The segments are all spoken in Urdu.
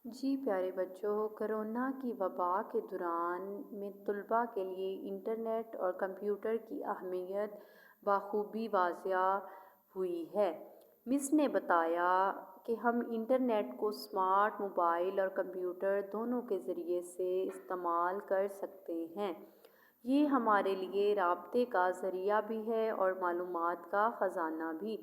جی پیارے بچوں، کرونا کی وبا کے دوران میں طلباء کے لیے انٹرنیٹ اور کمپیوٹر کی اہمیت بخوبی واضح ہوئی ہے۔ مس نے بتایا کہ ہم انٹرنیٹ کو اسمارٹ موبائل اور کمپیوٹر دونوں کے ذریعے سے استعمال کر سکتے ہیں۔ یہ ہمارے لیے رابطے کا ذریعہ بھی ہے اور معلومات کا خزانہ بھی۔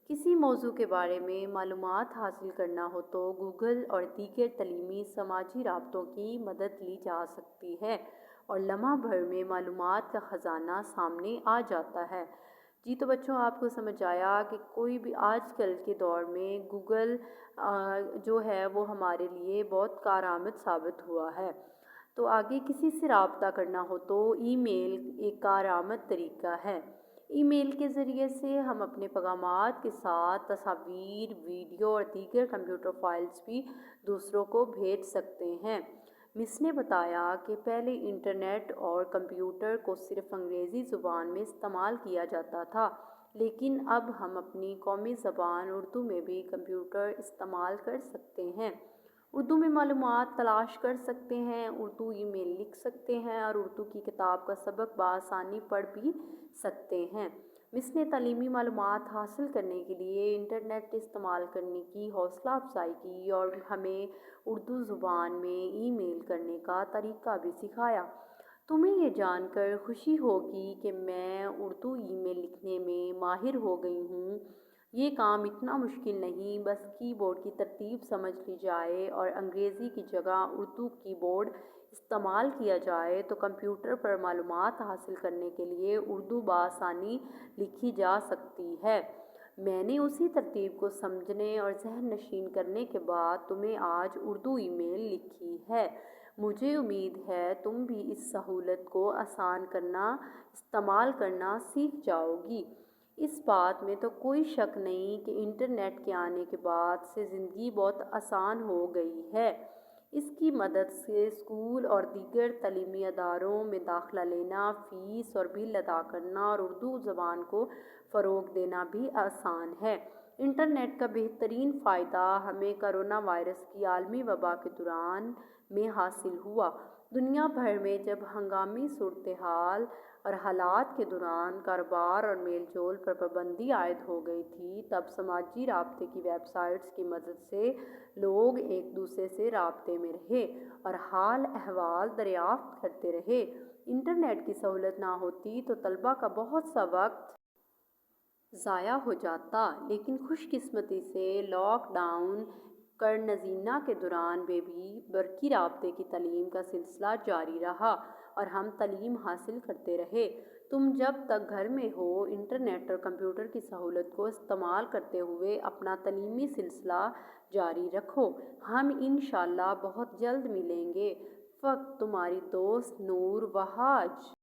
کسی موضوع کے بارے میں معلومات حاصل کرنا ہو تو گوگل اور دیگر تعلیمی سماجی رابطوں کی مدد لی جا سکتی ہے اور لمحہ بھر میں معلومات کا خزانہ سامنے آ جاتا ہے۔ جی تو بچوں، آپ کو سمجھ آیا کہ کوئی بھی آج کل کے دور میں گوگل جو ہے وہ ہمارے لیے بہت کارآمد ثابت ہوا ہے۔ تو آگے کسی سے رابطہ کرنا ہو تو ای میل ایک کارآمد طریقہ ہے۔ ای میل کے ذریعے سے ہم اپنے پیغامات کے ساتھ تصاویر، ویڈیو اور دیگر کمپیوٹر فائلز بھی دوسروں کو بھیج سکتے ہیں۔ مس نے بتایا کہ پہلے انٹرنیٹ اور کمپیوٹر کو صرف انگریزی زبان میں استعمال کیا جاتا تھا، لیکن اب ہم اپنی قومی زبان اردو میں بھی کمپیوٹر استعمال کر سکتے ہیں۔ اردو میں معلومات تلاش کر سکتے ہیں، اردو ای میل لکھ سکتے ہیں اور اردو کی کتاب کا سبق بآسانی پڑھ بھی سکتے ہیں۔ مس نے تعلیمی معلومات حاصل کرنے کے لیے انٹرنیٹ استعمال کرنے کی حوصلہ افزائی کی اور ہمیں اردو زبان میں ای میل کرنے کا طریقہ بھی سکھایا۔ تمہیں یہ جان کر خوشی ہوگی کہ میں اردو ای میل لکھنے میں ماہر ہو گئی ہوں۔ یہ کام اتنا مشکل نہیں، بس کی بورڈ کی ترتیب سمجھ لی جائے اور انگریزی کی جگہ اردو کی بورڈ استعمال کیا جائے تو کمپیوٹر پر معلومات حاصل کرنے کے لیے اردو بآسانی لکھی جا سکتی ہے۔ میں نے اسی ترتیب کو سمجھنے اور ذہن نشین کرنے کے بعد تمہیں آج اردو ای میل لکھی ہے۔ مجھے امید ہے تم بھی اس سہولت کو آسان کرنا استعمال کرنا سیکھ جاؤ گی۔ اس بات میں تو کوئی شک نہیں کہ انٹرنیٹ کے آنے کے بعد سے زندگی بہت آسان ہو گئی ہے۔ اس کی مدد سے اسکول اور دیگر تعلیمی اداروں میں داخلہ لینا، فیس اور بل ادا کرنا اور اردو زبان کو فروغ دینا بھی آسان ہے۔ انٹرنیٹ کا بہترین فائدہ ہمیں کرونا وائرس کی عالمی وبا کے دوران میں حاصل ہوا۔ دنیا بھر میں جب ہنگامی صورتحال اور حالات کے دوران کاروبار اور میل جول پر پابندی عائد ہو گئی تھی، تب سماجی رابطے کی ویب سائٹس کی مدد سے لوگ ایک دوسرے سے رابطے میں رہے اور حال احوال دریافت کرتے رہے۔ انٹرنیٹ کی سہولت نہ ہوتی تو طلباء کا بہت سا وقت ضائع ہو جاتا، لیکن خوش قسمتی سے لاک ڈاؤن قرنطینہ کے دوران بھی برقی رابطے کی تعلیم کا سلسلہ جاری رہا اور ہم تعلیم حاصل کرتے رہے۔ تم جب تک گھر میں ہو، انٹرنیٹ اور کمپیوٹر کی سہولت کو استعمال کرتے ہوئے اپنا تعلیمی سلسلہ جاری رکھو۔ ہم انشاءاللہ بہت جلد ملیں گے۔ وقت تمہاری دوست نور وحاج۔